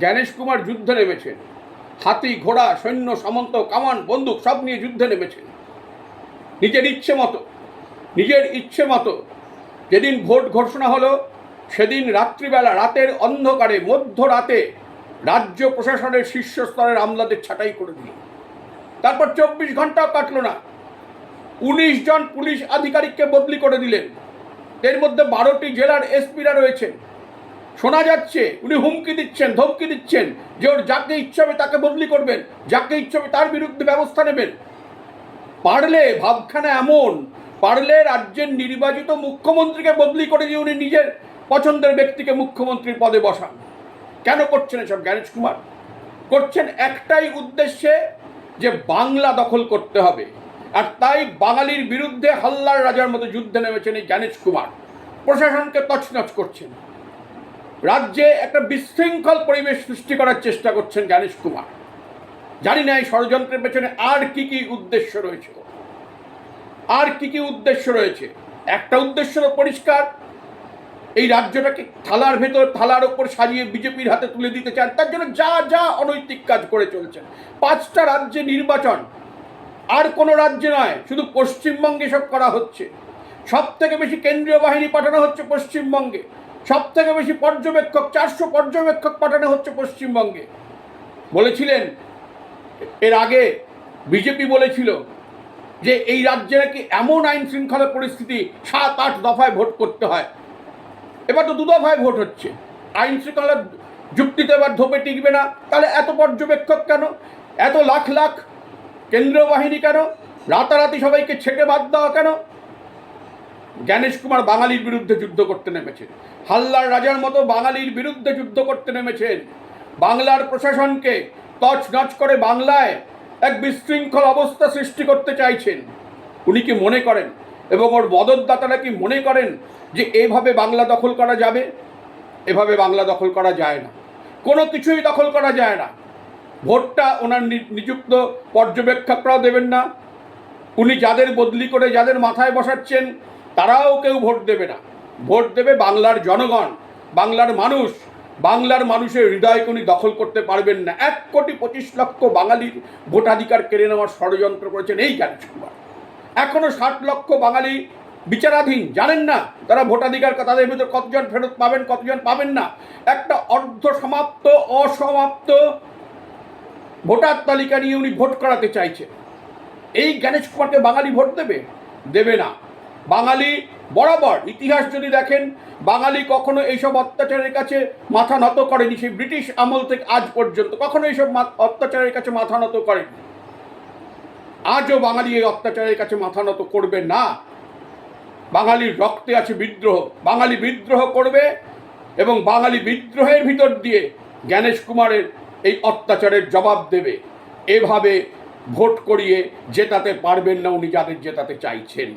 জ্ঞানেশ কুমার যুদ্ধে নেমেছেন, হাতি ঘোড়া সৈন্য সামন্ত কামান বন্দুক সব নিয়ে যুদ্ধে নেমেছেন নিজের ইচ্ছে মতো। যেদিন ভোট ঘোষণা হলো সেদিন রাত্রিবেলা রাতের অন্ধকারে মধ্যরাতে রাজ্য প্রশাসনের শীর্ষস্তরের আমলাদের ছাঁটাই করে দিল। তারপর 24 ঘন্টাও কাটল না, 19 জন পুলিশ আধিকারিককে বদলি করে দিলেন। এর মধ্যে 12টি জেলার এসপিরা রয়েছেন। শোনা যাচ্ছে উনি হুমকি দিচ্ছেন, ধমকি দিচ্ছেন যে ওর যাকে ইচ্ছে হবে তাকে বদলি করবেন, যাকে ইচ্ছে হবে তার বিরুদ্ধে ব্যবস্থা নেবেন। পারলে ভাবখানা এমন, পারলে রাজ্যের নির্বাচিত মুখ্যমন্ত্রীকে বদলি করে দিয়ে উনি নিজের পছন্দের ব্যক্তিকে মুখ্যমন্ত্রীর পদে বসান। কেন করছেন এসব জ্ঞানেশ কুমার? করছেন একটাই উদ্দেশ্যে, যে বাংলা দখল করতে হবে। আর তাই বাঙালির বিরুদ্ধে হাল্লার রাজার মতো যুদ্ধে নেমেছেন এই জ্ঞানেশ কুমার। প্রশাসনকে তছনছ করছেন, রাজ্যে একটা বিশৃঙ্খল পরিবেশ সৃষ্টি করার চেষ্টা করছেন জ্ঞানেশ কুমার। জানি না এই ষড়যন্ত্রের পেছনে আর কি কি উদ্দেশ্য রয়েছে, একটা উদ্দেশ্য পরিষ্কার, এই রাজ্যটাকে থালার ওপর সাজিয়ে বিজেপির হাতে তুলে দিতে চান। তার জন্য যা যা অনৈতিক কাজ করে চলছেন। 5টা রাজ্যে নির্বাচন, আর কোনো রাজ্যে নয়, শুধু পশ্চিমবঙ্গে সব করা হচ্ছে। সব থেকে বেশি কেন্দ্রীয় বাহিনী পাঠানো হচ্ছে পশ্চিমবঙ্গে, সব থেকে বেশি পর্যবেক্ষক 400 পর্যবেক্ষক পাঠানো হচ্ছে পশ্চিমবঙ্গে। বলেছিলেন এর আগে বিজেপি বলেছিল যে এই রাজ্যে নাকি এমন আইন শৃঙ্খলা পরিস্থিতি 7-8 দফায় ভোট করতে হয়। এবার তো 2 দফায় ভোট হচ্ছে। আইন শৃঙ্খলার যুক্তিতে এবার ধোপে টিকবে না, তাহলে এত পর্যবেক্ষক কেন, এত লাখ লাখ কেন্দ্রীয় বাহিনী কেন, রাতারাতি সবাইকে ছেটে বাদ দেওয়া কেন? জ্ঞানেশ কুমার বাঙালির বিরুদ্ধে যুদ্ধ করতে নেমেছেন, হাল্লার রাজার মতো বাঙালির বিরুদ্ধে যুদ্ধ করতে নেমেছেন। বাংলার প্রশাসনকে তছনছ করে বাংলায় এক বিশৃঙ্খল অবস্থা সৃষ্টি করতে চাইছেন। উনি কি মনে করেন এবং ওর মদতদাতারা কি মনে করেন যে এভাবে বাংলা দখল করা যাবে? এভাবে বাংলা দখল করা যায় না, কোনো কিছুই দখল করা যায় না। ভোটটা ওনার নিযুক্ত পর্যবেক্ষকরাও দেবেন না, উনি যাদের বদলি করে যাদের মাথায় বসাচ্ছেন তারাও কেউ ভোট দেবে না। ভোট দেবে বাংলার জনগণ, বাংলার মানুষ। বাংলার মানুষের হৃদয়কে উনি দখল করতে পারবেন না। 1,25,00,000 বাঙালির ভোটাধিকার কেড়ে নেওয়ার ষড়যন্ত্র করেছেন এই জ্ঞানেশ কুমার। এখনো 60 লক্ষ বাঙালি বিচারাধীন, জানেন না তারা ভোটাধিকার, তাদের ভিতর কতজন ফেরত পাবেন, কতজন পাবেন না। একটা অসমাপ্ত ভোটার তালিকা নিয়ে উনি ভোট করাতে চাইছে। এই জ্ঞানেশ কুমারকে বাঙালি ভোট দেবে না। বাঙালি বরাবর ইতিহাস যদি দেখেন, বাঙালি কখনো এইসব অত্যাচারের কাছে মাথা নত করেনি। সেই ব্রিটিশ আমল থেকে আজ পর্যন্ত কখনো এইসব অত্যাচারের কাছে মাথা নত করেনি। আজও বাঙালি এই অত্যাচারের কাছে মাথা নত করবে না। বাঙালির রক্তে আছে বিদ্রোহ, বাঙালি বিদ্রোহ করবে এবং বাঙালি বিদ্রোহের ভিতর দিয়ে জ্ঞানেশ কুমারের এই অত্যাচারের জবাব দেবে। এভাবে ভোট করিয়ে জেতাতে পারবেন না উনি যাদের জেতাতে চাইছেন।